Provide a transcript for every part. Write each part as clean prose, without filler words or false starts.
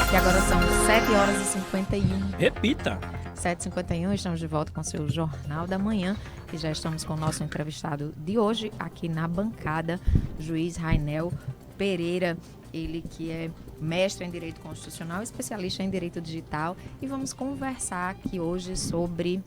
E agora são 7h51. Repita. 7h51, estamos de volta com o seu Jornal da Manhã e já estamos com o nosso entrevistado de hoje aqui na bancada, juiz Rainel Pereira, ele que é mestre em Direito Constitucional, especialista em Direito Digital, e vamos conversar aqui hoje sobre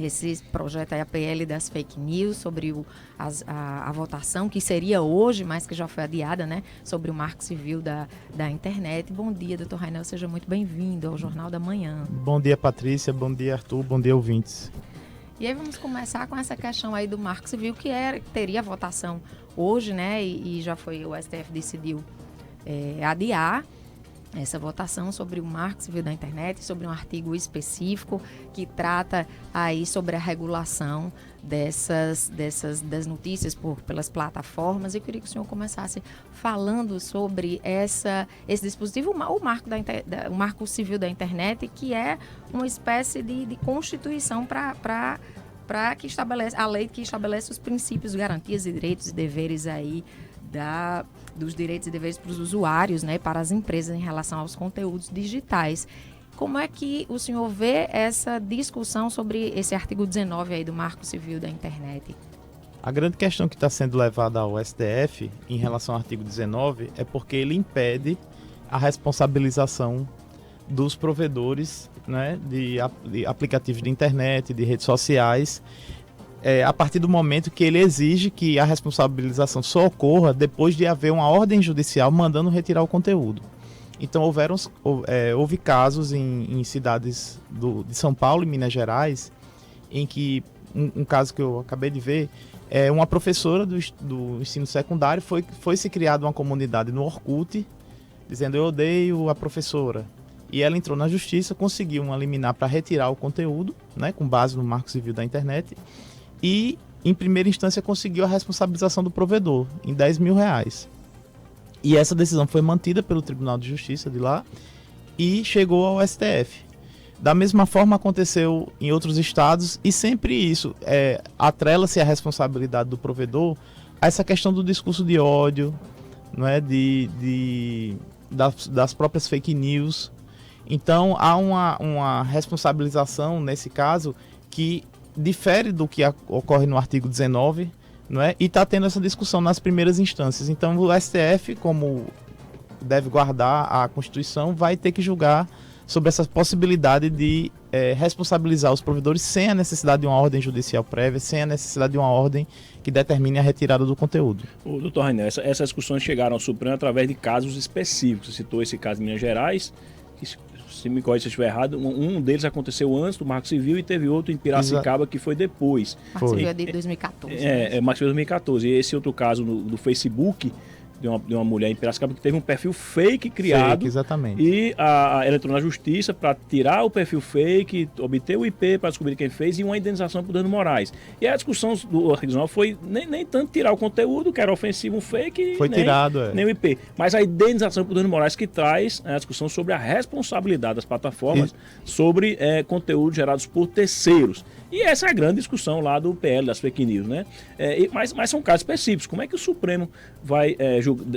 esse projeto aí, a PL das fake news, sobre a votação que seria hoje, mas que já foi adiada, né, sobre o marco civil da internet. Bom dia, doutor Rainel, seja muito bem-vindo ao Jornal da Manhã. Bom dia, Patrícia, bom dia, Arthur, bom dia, ouvintes. E aí vamos começar com essa questão aí do marco civil, que teria votação hoje, né, e já foi, o STF decidiu adiar essa votação sobre o marco civil da internet, sobre um artigo específico que trata aí sobre a regulação das notícias pelas plataformas. Eu queria que o senhor começasse falando sobre esse dispositivo, o marco civil da internet, que é uma espécie de constituição para que estabelece a lei que estabelece os princípios, garantias e direitos e deveres aí dos direitos e deveres para os usuários, né, para as empresas em relação aos conteúdos digitais. Como é que o senhor vê essa discussão sobre esse artigo 19 aí do Marco Civil da Internet? A grande questão que está sendo levada ao STF em relação ao artigo 19 é porque ele impede a responsabilização dos provedores, né, de aplicativos de internet, de redes sociais, a partir do momento que ele exige que a responsabilização só ocorra depois de haver uma ordem judicial mandando retirar o conteúdo. Então houve casos em cidades de São Paulo e Minas Gerais, em que, um caso que eu acabei de ver, uma professora do ensino secundário foi se criada uma comunidade no Orkut, dizendo eu odeio a professora. E ela entrou na justiça, conseguiu uma liminar para retirar o conteúdo, né, com base no Marco Civil da Internet, e, em primeira instância, conseguiu a responsabilização do provedor, em R$10 mil. E essa decisão foi mantida pelo Tribunal de Justiça de lá e chegou ao STF. Da mesma forma aconteceu em outros estados, e sempre isso atrela-se a responsabilidade do provedor a essa questão do discurso de ódio, não é? Das próprias fake news. Então há uma responsabilização nesse caso que difere do que ocorre no artigo 19, não é? E está tendo essa discussão nas primeiras instâncias. Então o STF, como deve guardar a Constituição, vai ter que julgar sobre essa possibilidade de responsabilizar os provedores sem a necessidade de uma ordem judicial prévia, sem a necessidade de uma ordem que determine a retirada do conteúdo. O doutor Rainel, essas discussões chegaram ao Supremo através de casos específicos. Você citou esse caso de Minas Gerais, que, se me corrija se eu estiver errado, um deles aconteceu antes do Marco Civil e teve outro em Piracicaba que foi depois. Marco Civil é de 2014. Marco Civil de 2014. E esse outro caso do Facebook, de uma mulher em Piracicaba que teve um perfil fake criado. Fake, exatamente. E ela entrou na justiça para tirar o perfil fake, obter o IP para descobrir quem fez e uma indenização por danos morais. E a discussão do artigo 19 foi nem tanto tirar o conteúdo, que era ofensivo, um fake, foi tirado, nem o IP. Mas a indenização por danos morais que traz a discussão sobre a responsabilidade das plataformas sobre conteúdos gerados por terceiros. E essa é a grande discussão lá do PL, das fake news, né? Mas são casos específicos. Como é que o Supremo vai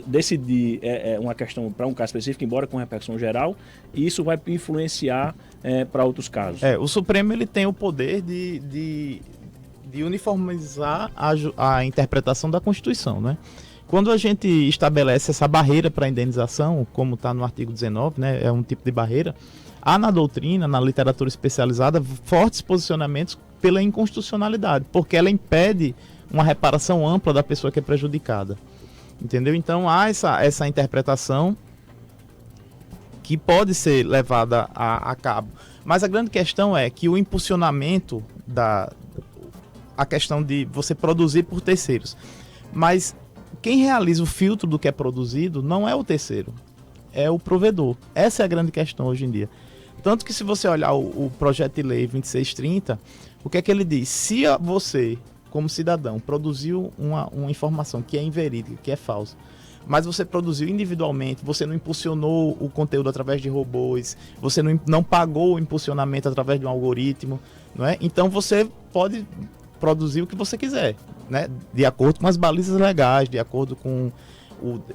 decidir uma questão para um caso específico, embora com repercussão geral, e isso vai influenciar para outros casos? O Supremo ele tem o poder de uniformizar a interpretação da Constituição, né? Quando a gente estabelece essa barreira para a indenização, como está no artigo 19, né, é um tipo de barreira, há na doutrina, na literatura especializada, fortes posicionamentos pela inconstitucionalidade, porque ela impede uma reparação ampla da pessoa que é prejudicada. Entendeu? Então há essa interpretação que pode ser levada a cabo. Mas a grande questão é que o impulsionamento a questão de você produzir por terceiros. Mas quem realiza o filtro do que é produzido não é o terceiro, é o provedor. Essa é a grande questão hoje em dia. Tanto que se você olhar o projeto de lei 2630, o que é que ele diz? Se você, como cidadão, produziu uma informação que é inverídica, que é falsa, mas você produziu individualmente, você não impulsionou o conteúdo através de robôs, você não pagou o impulsionamento através de um algoritmo, não é? Então você pode produzir o que você quiser, né? De acordo com as balizas legais, de acordo com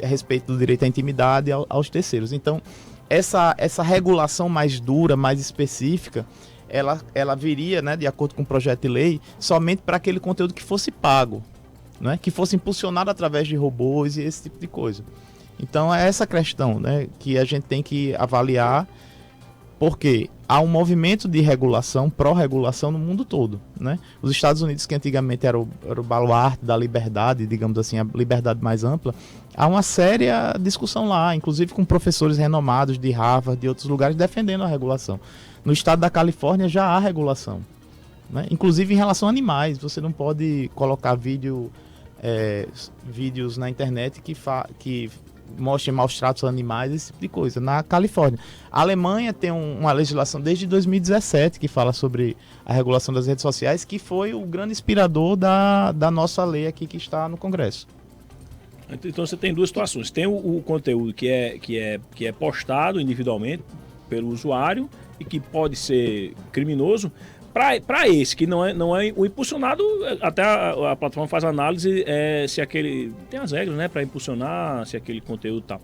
a respeito do direito à intimidade aos terceiros. Então, essa regulação mais dura, mais específica, ela viria, né, de acordo com o projeto de lei, somente para aquele conteúdo que fosse pago, né, que fosse impulsionado através de robôs e esse tipo de coisa. Então é essa questão, né, que a gente tem que avaliar, porque há um movimento de regulação, pró-regulação no mundo todo, né? Os Estados Unidos, que antigamente era o baluarte da liberdade, digamos assim, a liberdade mais ampla, há uma séria discussão lá, inclusive com professores renomados de Harvard, de outros lugares, defendendo a regulação. No estado da Califórnia já há regulação, né? Inclusive em relação a animais. Você não pode colocar vídeos na internet que mostrem maus tratos a animais, esse tipo de coisa, na Califórnia. A Alemanha tem uma legislação desde 2017 que fala sobre a regulação das redes sociais, que foi o grande inspirador da nossa lei aqui que está no Congresso. Então você tem duas situações. Tem o conteúdo que é postado individualmente pelo usuário e que pode ser criminoso. Para esse que não é o impulsionado, até a plataforma faz análise se aquele... Tem as regras, né, para impulsionar, se aquele conteúdo tal.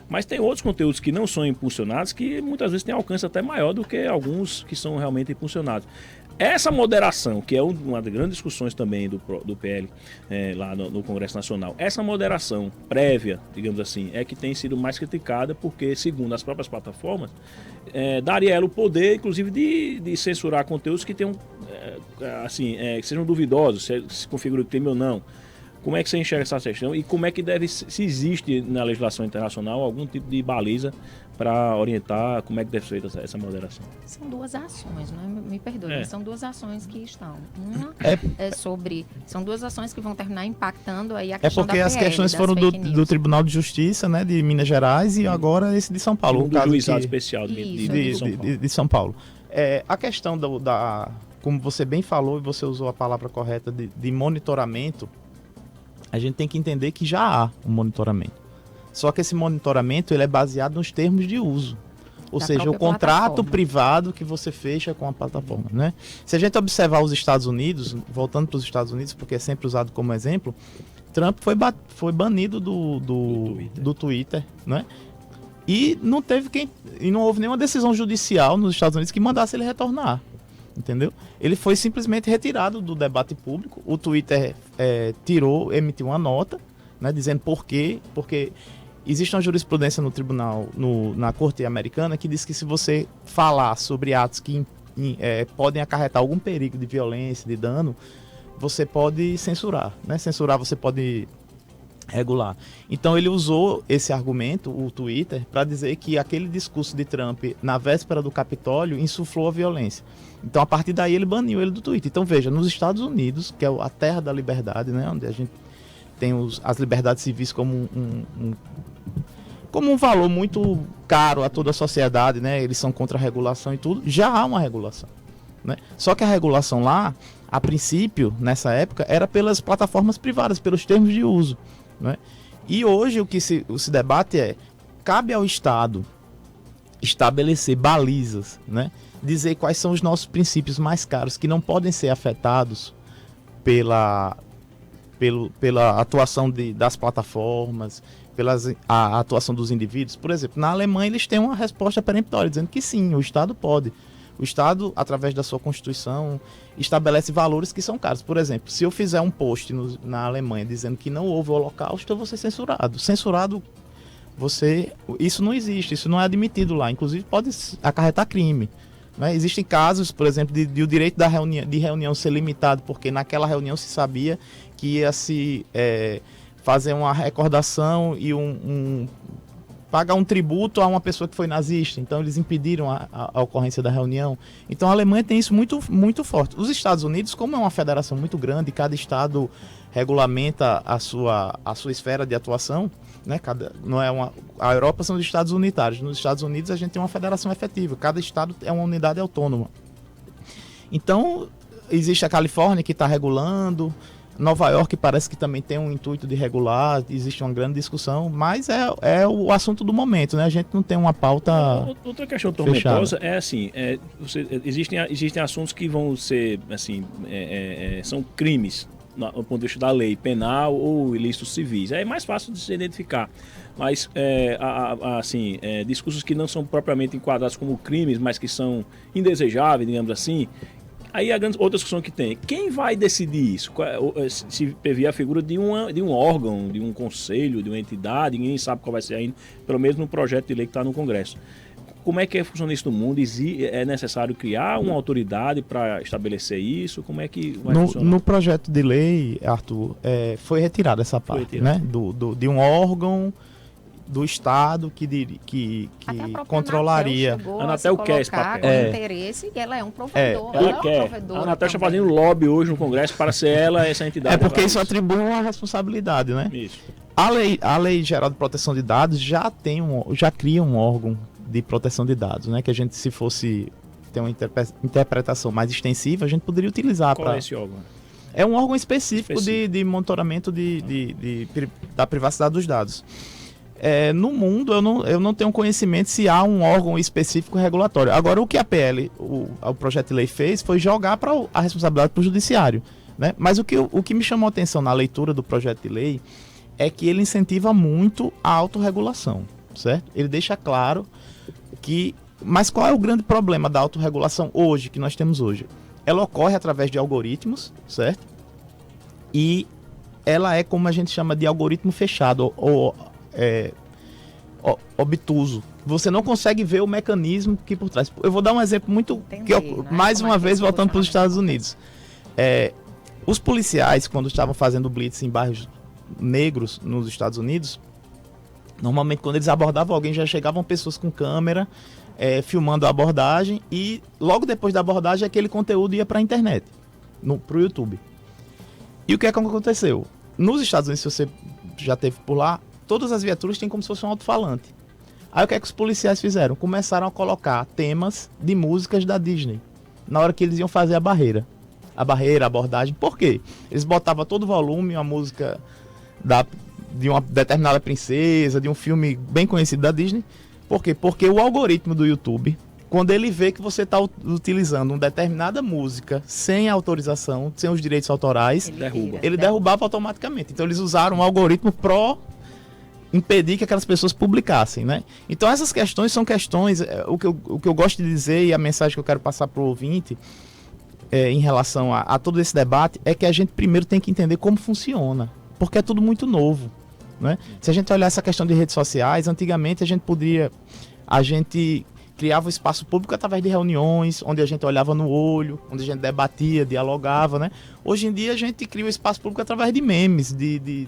Mas tem outros conteúdos que não são impulsionados que muitas vezes têm alcance até maior do que alguns que são realmente impulsionados. Essa moderação, que é uma das grandes discussões também do PL lá no Congresso Nacional, essa moderação prévia, digamos assim, é que tem sido mais criticada porque, segundo as próprias plataformas, daria ela o poder, inclusive, de censurar conteúdos que tenham, que sejam duvidosos, se configura crime ou não. Como é que você enxerga essa questão e como é que se existe na legislação internacional algum tipo de baliza para orientar como é que deve ser feita essa moderação? São duas ações, não é? Me perdoe, mas são duas ações que estão. Uma são duas ações que vão terminar impactando aí a questão da PL. É porque as questões foram do Tribunal de Justiça, né, de Minas Gerais e agora esse de São Paulo. Do juizado especial de São Paulo. A questão como você bem falou e você usou a palavra correta, de monitoramento, a gente tem que entender que já há um monitoramento. Só que esse monitoramento ele é baseado nos termos de uso. Ou seja, o contrato privado que você fecha com a plataforma, né? Se a gente observar os Estados Unidos, voltando para os Estados Unidos, porque é sempre usado como exemplo, Trump foi banido do Twitter, né? E não houve nenhuma decisão judicial nos Estados Unidos que mandasse ele retornar. Entendeu? Ele foi simplesmente retirado do debate público. O Twitter emitiu uma nota, né, dizendo por quê. Porque existe uma jurisprudência no tribunal, na corte americana, que diz que se você falar sobre atos que podem acarretar algum perigo de violência, de dano, você pode censurar. Né? Censurar você pode regular. Então ele usou esse argumento, o Twitter, para dizer que aquele discurso de Trump na véspera do Capitólio insuflou a violência. Então a partir daí ele baniu ele do Twitter. Então veja, nos Estados Unidos, que é a terra da liberdade, né, onde a gente tem as liberdades civis como um valor muito caro a toda a sociedade, né? Eles são contra a regulação e tudo, já há uma regulação, né? Só que a regulação lá, a princípio, nessa época, era pelas plataformas privadas, pelos termos de uso, né? E hoje o que se debate cabe ao Estado estabelecer balizas, né? Dizer quais são os nossos princípios mais caros que não podem ser afetados pela atuação das plataformas, a atuação dos indivíduos. Por exemplo, na Alemanha eles têm uma resposta peremptória, dizendo que sim, o Estado pode. O Estado, através da sua Constituição, estabelece valores que são caros. Por exemplo, se eu fizer um post na Alemanha dizendo que não houve o Holocausto, eu vou ser censurado. Censurado, isso não existe, isso não é admitido lá. Inclusive pode acarretar crime. Né? Existem casos, por exemplo, de o direito de reunião ser limitado, porque naquela reunião se sabia que ia se fazer uma recordação e pagar um tributo a uma pessoa que foi nazista. Então eles impediram a ocorrência da reunião. Então a Alemanha tem isso muito, muito forte. Os Estados Unidos, como é uma federação muito grande, cada estado regulamenta a sua esfera de atuação, né? A Europa são os estados unitários. Nos Estados Unidos a gente tem uma federação efetiva. Cada estado é uma unidade autônoma. Então existe a Califórnia que está regulando. Nova York parece que também tem um intuito de regular, existe uma grande discussão, mas é o assunto do momento, né? A gente não tem uma pauta. Outra questão tormentosa é assim, existem assuntos que vão ser, assim, são crimes, do ponto de vista da lei penal ou ilícitos civis. É mais fácil de se identificar. mas assim, discursos que não são propriamente enquadrados como crimes, mas que são indesejáveis, digamos assim. Aí a outra discussão que tem, quem vai decidir isso? Se prevê a figura de um órgão, de um conselho, de uma entidade, ninguém sabe qual vai ser ainda, pelo menos no projeto de lei que está no Congresso. Como é que funciona isso no mundo? É necessário criar uma autoridade para estabelecer isso? Como é que vai funcionar? No projeto de lei, Arthur, foi retirada essa parte, né? De um órgão do Estado que controlaria. A Anatel quer esse papel. Interesse, ela é um provedor. Ela quer. A Anatel está fazendo lobby hoje no Congresso para ser ela essa entidade. Porque isso atribui uma responsabilidade, né? Isso. A Lei Geral de Proteção de Dados já cria um órgão de proteção de dados, né? Que a gente, se fosse ter uma interpretação mais extensiva, a gente poderia utilizar. Qual é esse órgão? É um órgão específico de monitoramento da privacidade dos dados. No mundo, eu não tenho conhecimento se há um órgão específico regulatório. Agora, o que a PL, o projeto de lei fez, foi jogar a responsabilidade para o judiciário, né? Mas o que me chamou a atenção na leitura do projeto de lei é que ele incentiva muito a autorregulação, certo? Ele deixa claro que... Mas qual é o grande problema da autorregulação hoje, que nós temos hoje? Ela ocorre através de algoritmos, certo? E ela é como a gente chama de algoritmo fechado, ou obtuso. Você não consegue ver o mecanismo que por trás. Eu vou dar um exemplo muito... mais uma vez, voltando para os Estados Unidos. Os policiais, quando estavam fazendo blitz em bairros negros nos Estados Unidos, normalmente quando eles abordavam alguém, já chegavam pessoas com câmera filmando a abordagem, e logo depois da abordagem aquele conteúdo ia para a internet, para o YouTube. E o que é que aconteceu? Nos Estados Unidos, se você já esteve por lá, todas as viaturas têm como se fosse um alto-falante. Aí o que é que os policiais fizeram? Começaram a colocar temas de músicas da Disney na hora que eles iam fazer a barreira, a abordagem. Por quê? Eles botavam todo o volume, uma música de uma determinada princesa, de um filme bem conhecido da Disney. Por quê? Porque o algoritmo do YouTube, quando ele vê que você está utilizando uma determinada música sem autorização, sem os direitos autorais, ele derrubava automaticamente. Então eles usaram um algoritmo para impedir que aquelas pessoas publicassem, né? Então essas questões são questões, o que eu gosto de dizer, e a mensagem que eu quero passar para o ouvinte em relação a todo esse debate, é que a gente primeiro tem que entender como funciona, porque é tudo muito novo, né? Se a gente olhar essa questão de redes sociais, antigamente a gente criava um espaço público através de reuniões, onde a gente olhava no olho, onde a gente debatia, dialogava, né? Hoje em dia a gente cria um espaço público através de memes, de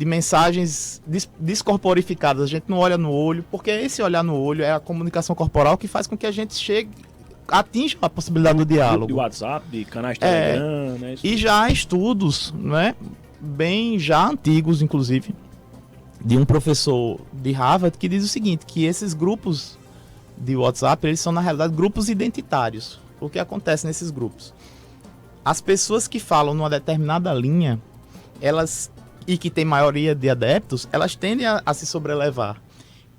mensagens descorporificadas. A gente não olha no olho, porque esse olhar no olho é a comunicação corporal que faz com que a gente atinja a possibilidade do diálogo. De WhatsApp, de canais de Telegram, né? E já há estudos, né, bem já antigos, inclusive, de um professor de Harvard que diz o seguinte, que esses grupos de WhatsApp, eles são na realidade grupos identitários. O que acontece nesses grupos? As pessoas que falam numa determinada linha, e que tem maioria de adeptos, elas tendem a se sobrelevar.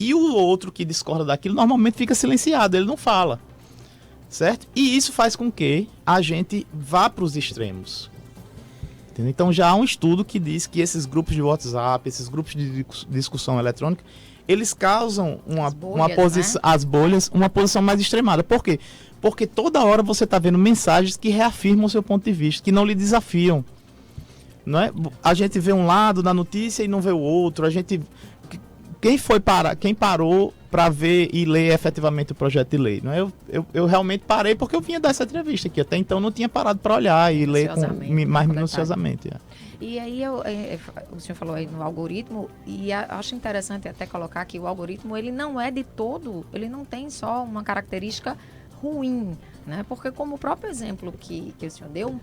E o outro que discorda daquilo normalmente fica silenciado, ele não fala, certo? E isso faz com que a gente vá para os extremos. Entendeu? Então já há um estudo que diz que esses grupos de WhatsApp, esses grupos de discussão eletrônica, eles causam as bolhas, uma posição mais extremada. Por quê? Porque toda hora você está vendo mensagens que reafirmam o seu ponto de vista, que não lhe desafiam. Não é? A gente vê um lado da notícia e não vê o outro. Quem parou para ver e ler efetivamente o projeto de lei? Não é? Eu realmente parei porque eu vinha dessa entrevista aqui. Até então não tinha parado para olhar e ler mais minuciosamente. E aí o senhor falou aí no algoritmo, e acho interessante até colocar que o algoritmo, ele não é de todo, ele não tem só uma característica ruim, né? Porque como o próprio exemplo que o senhor deu,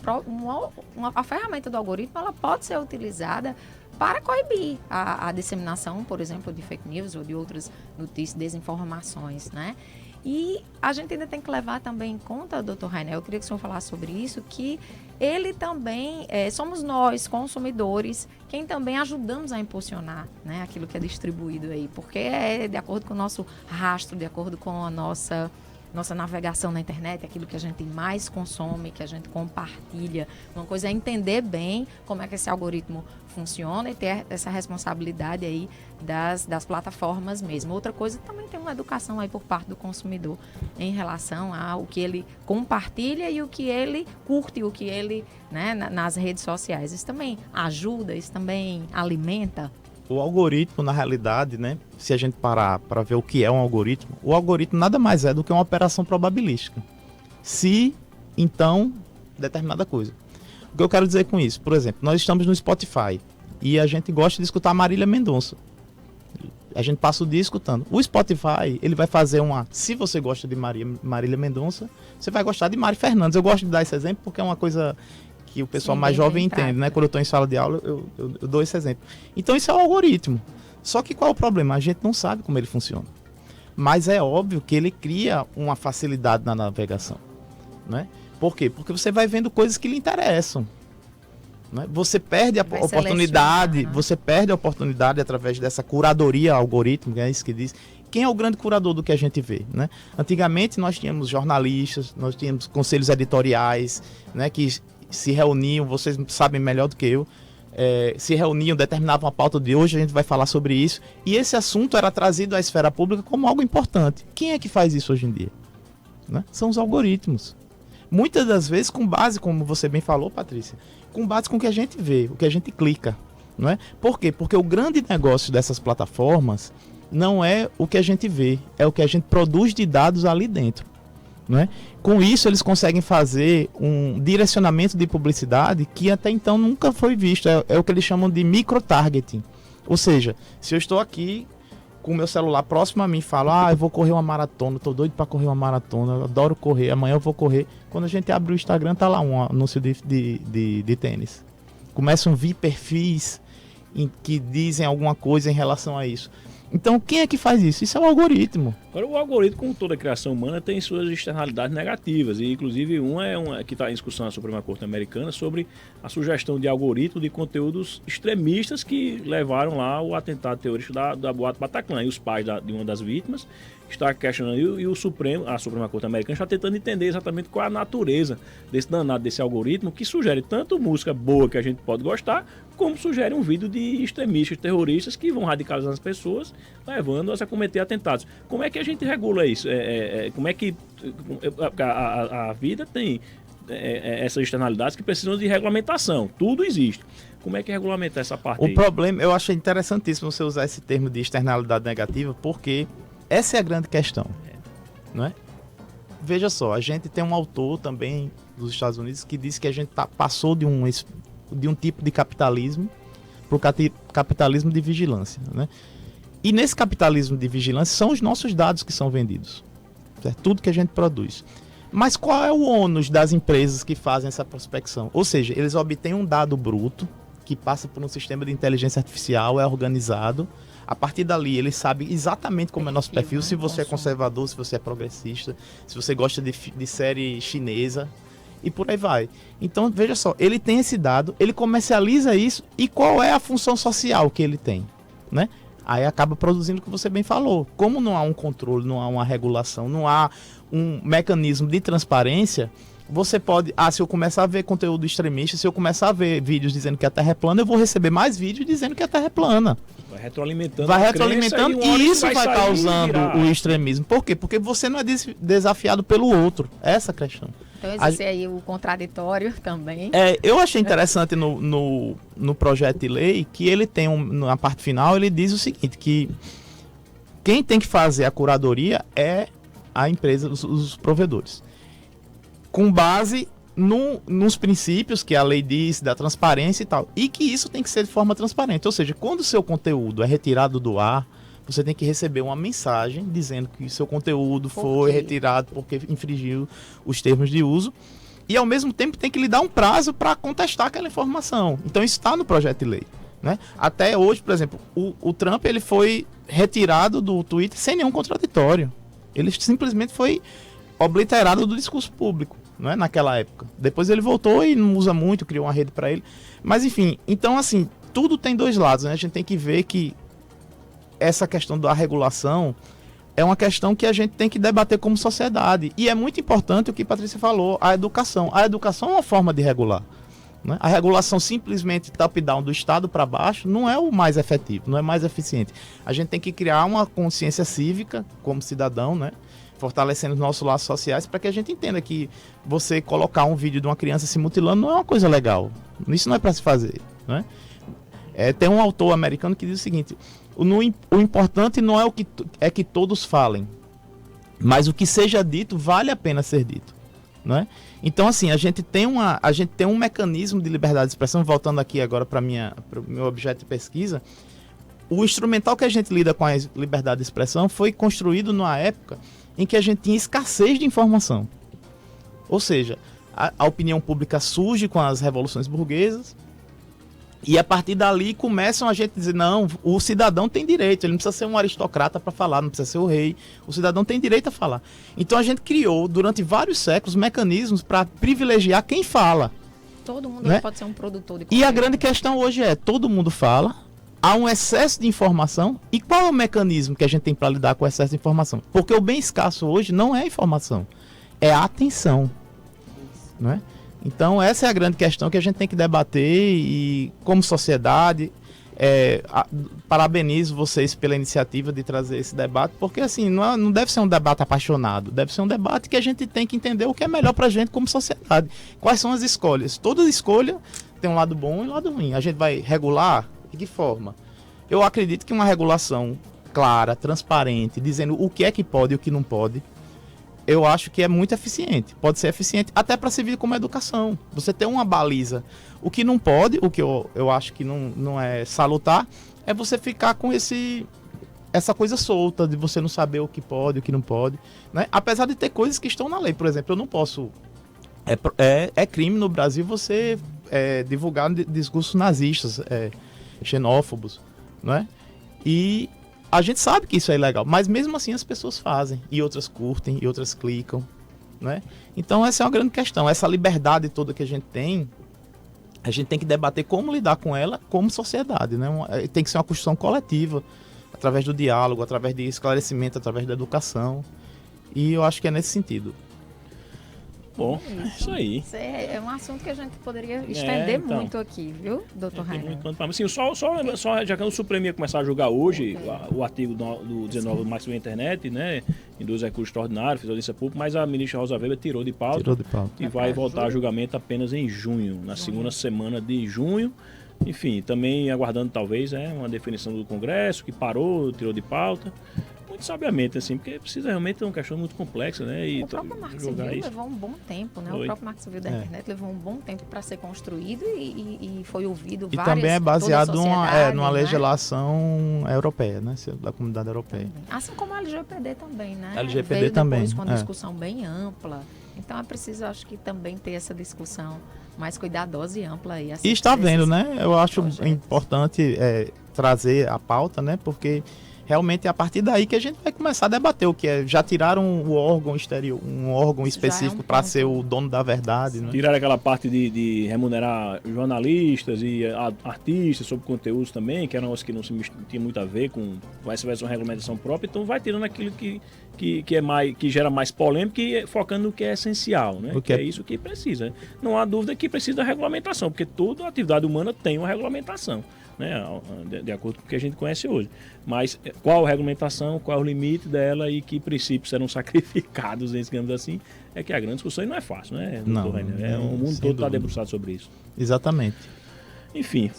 a ferramenta do algoritmo, ela pode ser utilizada para coibir a disseminação, por exemplo, de fake news ou de outras notícias, desinformações, né? E a gente ainda tem que levar também em conta, doutor Rainer, eu queria que o senhor falasse sobre isso, que ele também, somos nós, consumidores, quem também ajudamos a impulsionar, né, aquilo que é distribuído aí, porque é de acordo com o nosso rastro, de acordo com a nossa nossa navegação na internet, aquilo que a gente mais consome, que a gente compartilha. Uma coisa é entender bem como é que esse algoritmo funciona e ter essa responsabilidade aí das plataformas mesmo. Outra coisa, também tem uma educação aí por parte do consumidor em relação ao que ele compartilha e o que ele curte, o que ele, né, nas redes sociais. Isso também ajuda, isso também alimenta. O algoritmo, na realidade, né, se a gente parar para ver o que é um algoritmo, o algoritmo nada mais é do que uma operação probabilística. Se, então, determinada coisa. O que eu quero dizer com isso? Por exemplo, nós estamos no Spotify e a gente gosta de escutar Marília Mendonça. A gente passa o dia escutando. O Spotify, ele vai fazer uma... Se você gosta de Marília Mendonça, você vai gostar de Mari Fernandes. Eu gosto de dar esse exemplo porque é uma coisa que o pessoal mais jovem entende, né? Quando eu estou em sala de aula, eu dou esse exemplo. Então, isso é o algoritmo. Só que qual é o problema? A gente não sabe como ele funciona. Mas é óbvio que ele cria uma facilidade na navegação, né? Por quê? Porque você vai vendo coisas que lhe interessam, né? Você perde a oportunidade, né? Você perde a oportunidade através dessa curadoria algorítmica, é isso que diz. Quem é o grande curador do que a gente vê, né? Antigamente nós tínhamos jornalistas, nós tínhamos conselhos editoriais, né, que se reuniam, vocês sabem melhor do que eu, se reuniam, determinavam a pauta de hoje, a gente vai falar sobre isso, e esse assunto era trazido à esfera pública como algo importante. Quem é que faz isso hoje em dia? Né? São os algoritmos. Muitas das vezes com base, como você bem falou, Patrícia, com base com o que a gente vê, o que a gente clica. Não é? Por quê? Porque o grande negócio dessas plataformas não é o que a gente vê, é o que a gente produz de dados ali dentro. Não é? Com isso, eles conseguem fazer um direcionamento de publicidade que até então nunca foi visto. É o que eles chamam de micro-targeting. Ou seja, se eu estou aqui com o meu celular próximo a mim e falo, eu vou correr uma maratona, estou doido para correr uma maratona, eu adoro correr, amanhã eu vou correr. Quando a gente abre o Instagram, tá lá um anúncio de tênis. Começam a vir perfis que dizem alguma coisa em relação a isso. Então, quem é que faz isso? Isso é o algoritmo. Agora, o algoritmo, como toda criação humana, tem suas externalidades negativas. E, inclusive, uma que está em discussão na Suprema Corte Americana sobre a sugestão de algoritmo de conteúdos extremistas que levaram lá o atentado terrorista da Boate Bataclan. E os pais de uma das vítimas estão questionando, e a Suprema Corte Americana está tentando entender exatamente qual é a natureza desse danado, desse algoritmo, que sugere tanto música boa que a gente pode gostar, como sugere um vídeo de extremistas terroristas que vão radicalizar as pessoas, levando-as a cometer atentados. Como é que a gente regula isso? Como é que a vida tem essas externalidades que precisam de regulamentação? Tudo existe. Como é que regulamentar essa parte aí? O problema, eu achei interessantíssimo você usar esse termo de externalidade negativa, porque essa é a grande questão, não é? Veja só, a gente tem um autor também dos Estados Unidos que disse que a gente passou de um tipo de capitalismo para o capitalismo de vigilância, né? E nesse capitalismo de vigilância são os nossos dados que são vendidos, certo? Tudo que a gente produz. Mas qual é o ônus das empresas que fazem essa prospecção? Ou seja, eles obtêm um dado bruto que passa por um sistema de inteligência artificial, é organizado. A partir dali, eles sabem exatamente como é nosso perfil, se você é conservador, se você é progressista, se você gosta de série chinesa, e por aí vai. Então, veja só, ele tem esse dado, ele comercializa isso, e qual é a função social que ele tem, né? Aí acaba produzindo o que você bem falou. Como não há um controle, não há uma regulação, não há um mecanismo de transparência, você pode... se eu começar a ver conteúdo extremista, se eu começar a ver vídeos dizendo que a Terra é plana, eu vou receber mais vídeos dizendo que a Terra é plana. Vai retroalimentando. Vai retroalimentando e isso vai causando o extremismo. Por quê? Porque você não é desafiado pelo outro. Essa é a questão. Então existe aí o contraditório também. Eu achei interessante no projeto de lei que ele tem, na parte final, ele diz o seguinte, que quem tem que fazer a curadoria é a empresa, os provedores. Com base nos princípios que a lei diz, da transparência e tal. E que isso tem que ser de forma transparente. Ou seja, quando o seu conteúdo é retirado do ar, você tem que receber uma mensagem dizendo que o seu conteúdo foi retirado porque infringiu os termos de uso. E, ao mesmo tempo, tem que lhe dar um prazo para contestar aquela informação. Então, isso está no projeto de lei, né? Até hoje, por exemplo, o Trump ele foi retirado do Twitter sem nenhum contraditório. Ele simplesmente foi obliterado do discurso público, não é? Naquela época. Depois ele voltou e não usa muito, criou uma rede para ele. Mas, enfim, então, assim, tudo tem dois lados, né? A gente tem que ver que essa questão da regulação é uma questão que a gente tem que debater como sociedade. E é muito importante o que a Patrícia falou, a educação. A educação é uma forma de regular. Né? A regulação simplesmente top-down do Estado para baixo não é o mais efetivo, não é mais eficiente. A gente tem que criar uma consciência cívica como cidadão, né? Fortalecendo os nossos laços sociais para que a gente entenda que você colocar um vídeo de uma criança se mutilando não é uma coisa legal. Isso não é para se fazer. Né? Tem um autor americano que diz o seguinte: o importante não é o que é que todos falem, mas o que seja dito vale a pena ser dito. Né? Então, assim, a gente tem um mecanismo de liberdade de expressão, voltando aqui agora para o meu objeto de pesquisa. O instrumental que a gente lida com a liberdade de expressão foi construído numa época em que a gente tinha escassez de informação. Ou seja, a opinião pública surge com as revoluções burguesas e a partir dali começam a gente dizer, não, o cidadão tem direito, ele não precisa ser um aristocrata para falar, não precisa ser o rei, o cidadão tem direito a falar. Então a gente criou, durante vários séculos, mecanismos para privilegiar quem fala. Todo mundo, né, pode ser um produtor de conteúdo. E a grande questão hoje é, todo mundo fala, há um excesso de informação, e qual é o mecanismo que a gente tem para lidar com o excesso de informação? Porque o bem escasso hoje não é informação, é a atenção. Não é? Então essa é a grande questão que a gente tem que debater e como sociedade, parabenizo vocês pela iniciativa de trazer esse debate, porque assim, não deve ser um debate apaixonado, deve ser um debate que a gente tem que entender o que é melhor para a gente como sociedade. Quais são as escolhas? Toda escolha tem um lado bom e um lado ruim. A gente vai regular? De que forma? Eu acredito que uma regulação clara, transparente, dizendo o que é que pode e o que não pode, eu acho que é muito eficiente. Pode ser eficiente até para servir como educação. Você ter uma baliza. O que não pode, o que eu acho que não é salutar, é você ficar com essa coisa solta, de você não saber o que pode e o que não pode. Né? Apesar de ter coisas que estão na lei. Por exemplo, eu não posso... É crime no Brasil você divulgar discursos nazistas, xenófobos. Né? E... a gente sabe que isso é ilegal, mas mesmo assim as pessoas fazem, e outras curtem, e outras clicam, né? Então essa é uma grande questão, essa liberdade toda que a gente tem que debater como lidar com ela como sociedade, né? Tem que ser uma construção coletiva, através do diálogo, através de esclarecimento, através da educação, e eu acho que é nesse sentido. Bom, isso aí. Isso é um assunto que a gente poderia estender muito aqui, viu, doutor Rainer? Assim, só já que o Supremo ia começar a julgar hoje o artigo do 19 do Marco Civil da Internet, né, em 2 recursos extraordinários, fez audiência pública, mas a ministra Rosa Weber tirou de pauta. E vai voltar a julgamento apenas em junho, na segunda semana de junho. Enfim, também aguardando talvez uma definição do Congresso, que parou, tirou de pauta. Muito sabiamente, assim, porque precisa realmente ter uma questão muito complexa, né? E o próprio Marco Civil levou um bom tempo, né? O próprio Marco Civil da Internet levou um bom tempo para ser construído e foi ouvido várias... E também é baseado numa legislação europeia, né? Da comunidade europeia. Assim como a LGPD também, né? LGPD veio também. Depois com uma discussão bem ampla. Então é preciso, acho que também ter essa discussão mais cuidadosa e ampla aí. E está vendo, né? Eu acho importante trazer a pauta, né? Porque... realmente é a partir daí que a gente vai começar a debater o que é. Já tiraram o órgão exterior, um órgão específico para ser o dono da verdade. Né? Tiraram aquela parte de remunerar jornalistas e artistas sobre conteúdos também, que eram os que não tinha muito a ver com essa regulamentação própria. Então vai tirando aquilo que gera mais polêmica e focando no que é essencial, né? Porque é isso que precisa. Né? Não há dúvida que precisa da regulamentação, porque toda atividade humana tem uma regulamentação. Né, de acordo com o que a gente conhece hoje. Mas qual a regulamentação, qual é o limite dela e que princípios serão sacrificados, digamos assim, é que a grande discussão não é fácil, né? Não, o mundo todo está debruçado sobre isso. Exatamente. Enfim,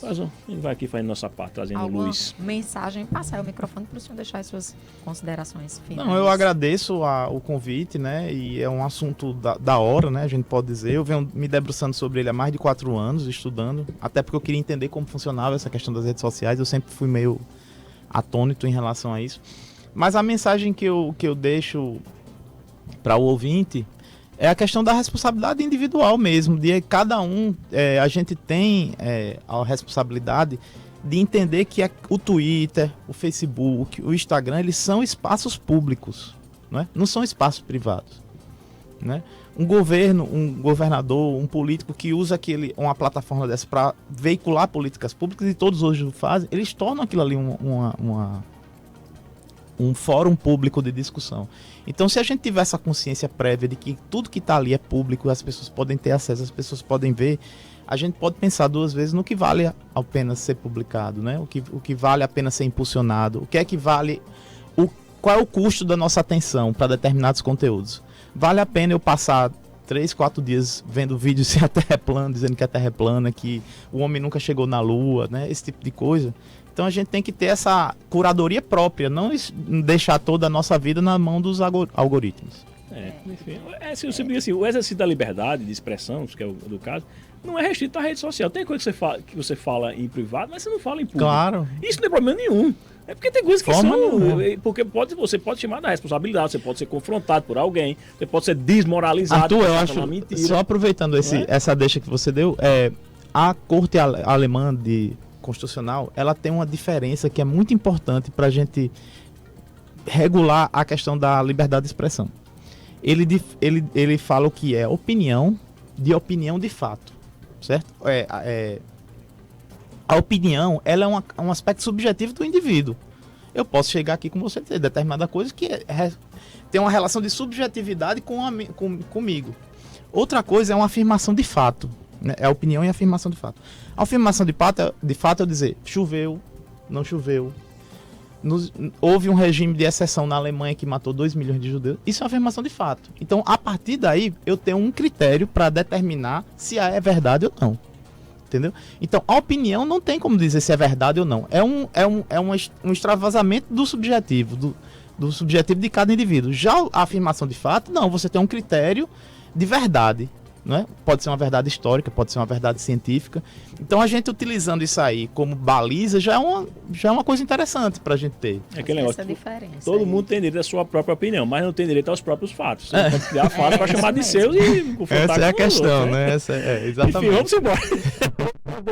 ele vai aqui fazendo nossa parte, trazendo luz. Mensagem, passar o microfone para o senhor deixar as suas considerações finais. Não, eu agradeço o convite, né? E é um assunto da hora, né? A gente pode dizer. Eu venho me debruçando sobre ele há mais de 4 anos, estudando. Até porque eu queria entender como funcionava essa questão das redes sociais. Eu sempre fui meio atônito em relação a isso. Mas a mensagem que eu deixo para o ouvinte é a questão da responsabilidade individual mesmo, de cada um, a gente tem a responsabilidade de entender que o Twitter, o Facebook, o Instagram, eles são espaços públicos, né? Não são espaços privados. Né? Um governador, um político que usa uma plataforma dessa para veicular políticas públicas, e todos hoje o fazem, eles tornam aquilo ali um fórum público de discussão. Então, se a gente tiver essa consciência prévia de que tudo que está ali é público, as pessoas podem ter acesso, as pessoas podem ver, a gente pode pensar 2 vezes no que vale a pena ser publicado, né? O que vale a pena ser impulsionado, o que é que vale, qual é o custo da nossa atenção para determinados conteúdos. Vale a pena eu passar 3, 4 dias vendo vídeos se a Terra é plana, dizendo que a Terra é plana, que o homem nunca chegou na Lua, né? Esse tipo de coisa. Então a gente tem que ter essa curadoria própria, não deixar toda a nossa vida na mão dos algoritmos. Enfim, assim, o exercício da liberdade de expressão, que é o do caso, não é restrito à rede social. Tem coisa que você fala em privado, mas você não fala em público. Claro. Isso não é problema nenhum. É porque tem coisas que Forma são... nenhuma. Porque você pode chamar da responsabilidade, você pode ser confrontado por alguém, você pode ser desmoralizado. Arthur, eu por acho, uma mentira. só aproveitando essa deixa que você deu, a corte alemã constitucional, ela tem uma diferença que é muito importante para a gente regular a questão da liberdade de expressão. Ele fala o que é opinião de fato, certo? A opinião, ela é um aspecto subjetivo do indivíduo. Eu posso chegar aqui com você e dizer determinada coisa que tem uma relação de subjetividade comigo. Outra coisa é uma afirmação de fato, né? É a opinião e a afirmação de fato. A afirmação de fato é dizer, choveu, não choveu, houve um regime de exceção na Alemanha que matou 2 milhões de judeus. Isso é uma afirmação de fato. Então, a partir daí, eu tenho um critério para determinar se é verdade ou não. Entendeu? Então, a opinião não tem como dizer se é verdade ou não. É um extravasamento do subjetivo, do subjetivo de cada indivíduo. Já a afirmação de fato, não. Você tem um critério de verdade. Não é? Pode ser uma verdade histórica, pode ser uma verdade científica. Então, a gente utilizando isso aí como baliza já é uma coisa interessante para a gente ter. É aquele negócio, diferença todo aí. mundo tem direito à sua própria opinião, mas não tem direito aos próprios fatos. Você pode criar fatos para chamar de seus e confrontar Essa é a com questão, outros, né? Exatamente. Enfim, vamos embora.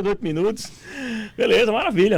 8 minutos. Beleza, maravilha.